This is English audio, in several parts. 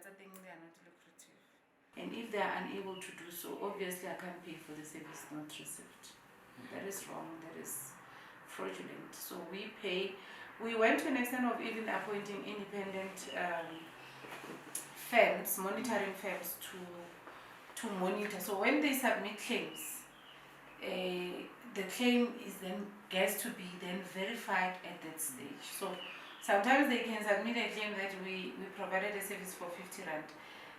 contracts, I think they are not lucrative. And if they are unable to do so, obviously I can't pay for the service not received. That is wrong, that is fraudulent. So we pay. We went to an extent of even appointing independent firms, monitoring firms to monitor. So when they submit claims, the claim is then gets to be then verified at that stage. So sometimes they can submit a claim that we provided a service for 50 rand,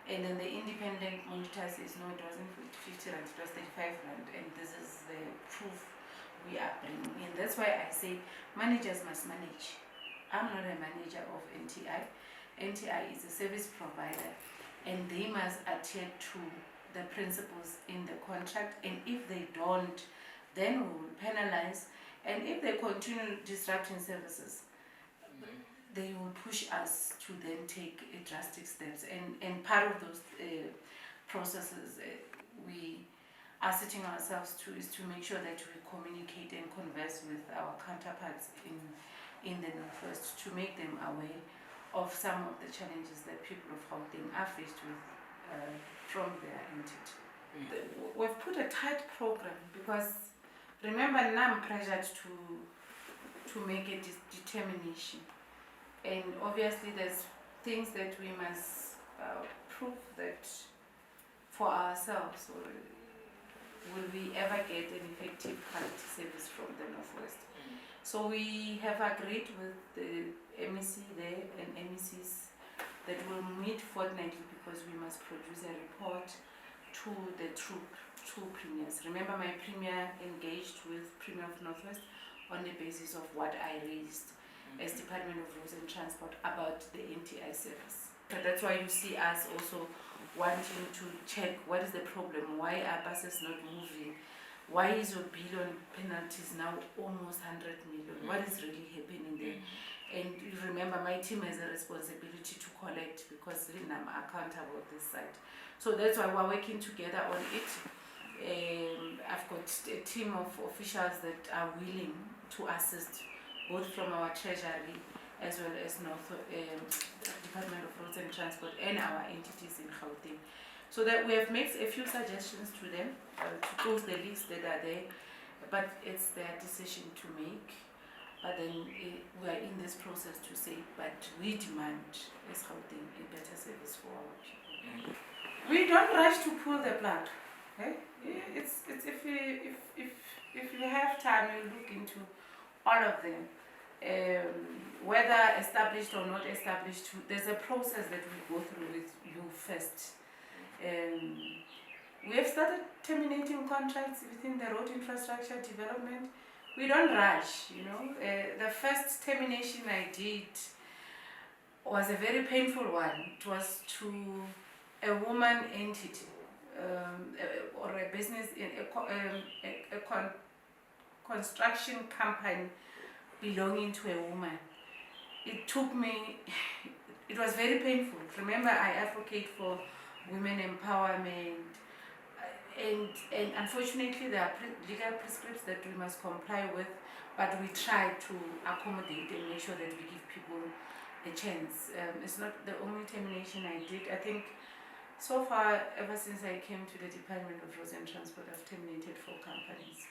and then the independent monitor says no, it wasn't 50 rand, it was 35 rand, and this is the proof we are bringing. And that's why I say managers must manage. I'm not a manager of NTI. NTI is a service provider, and they must adhere to the principles in the contract, and if they don't, then we will penalize. And if they continue disrupting services, they will push us to then take drastic steps. And part of those processes we are setting ourselves to is to make sure that we communicate and converse with our counterparts in the Northwest to make them aware of some of the challenges that people of Gauteng are faced with from their entity. We've put a tight program because remember now I'm pressured to make a determination, and obviously there's things that we must prove that for ourselves. Will we ever get an effective quality service from the Northwest? So we have agreed with the MEC there and MECs that we'll meet fortnightly because we must produce a report to the two premiers. Remember, my premier engaged with Premier of Northwest on the basis of what I raised as Department of Roads and Transport about the NTI service. So that's why you see us also wanting to check what is the problem, why are buses not moving, why is your bill on penalties now almost 100 million, what is really happening there? And you remember, my team has a responsibility to collect because I'm accountable on this side. So that's why we're working together on it. I've got a team of officials that are willing to assist, both from our Treasury as well as Department of Roads and Transport and our entities in Gauteng. So that we have made a few suggestions to them to close the leaks that are there, but it's their decision to make. But then we are in this process to say, but we demand as Gauteng a better service for our people. We don't rush to pull the plug. Okay? It's if you have time, you look into all of them. Whether established or not established, there's a process that we go through with you first. We have started terminating contracts within the road infrastructure development. We don't rush, you know. The first termination I did was a very painful one. It was to a woman entity or a business in a construction company belonging to a woman. It took me, it was very painful. Remember, I advocate for women empowerment, and unfortunately there are legal prescripts that we must comply with, but we try to accommodate and make sure that we give people a chance. It's not the only termination I did. I think so far, ever since I came to the Department of Roads and Transport, I've terminated 4 companies.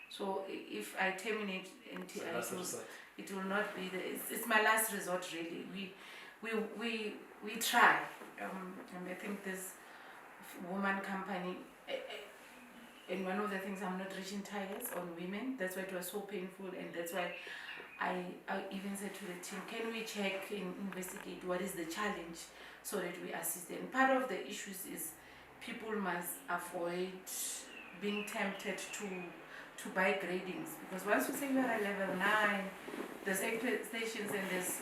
So if I terminate NTI, it will not be it's my last resort really. We try. And I think this woman company, and one of the things, I'm not reaching tires on women. That's why it was so painful, and that's why I even said to the team, can we check and investigate what is the challenge so that we assist them. Part of the issues is people must avoid being tempted to buy gradings, because once you say you are a level 9, there's expectations and there's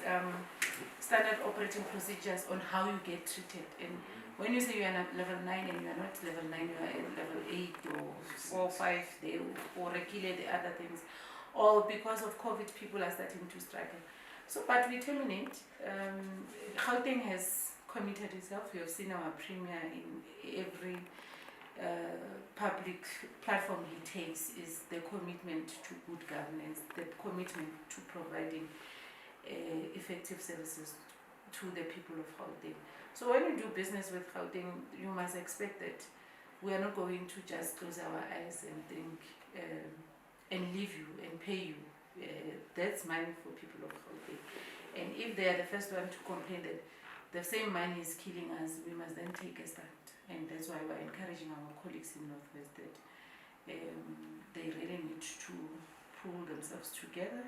standard operating procedures on how you get treated. And when you say you are at level 9 and you are not level 9, you are at level 8 or 4 or 5, or regulate the other things, or because of COVID, people are starting to struggle. So, but we terminate. Gauteng has committed itself. We have seen our premier in every public platform he takes is the commitment to good governance, the commitment to providing effective services to the people of Gauteng. So when you do business with Gauteng, you must expect that we are not going to just close our eyes and think and leave you and pay you. That's money for people of Gauteng. And if they are the first one to complain that the same money is killing us, we must then take a stand. And that's why we're encouraging our colleagues in Northwest that they really need to pull themselves together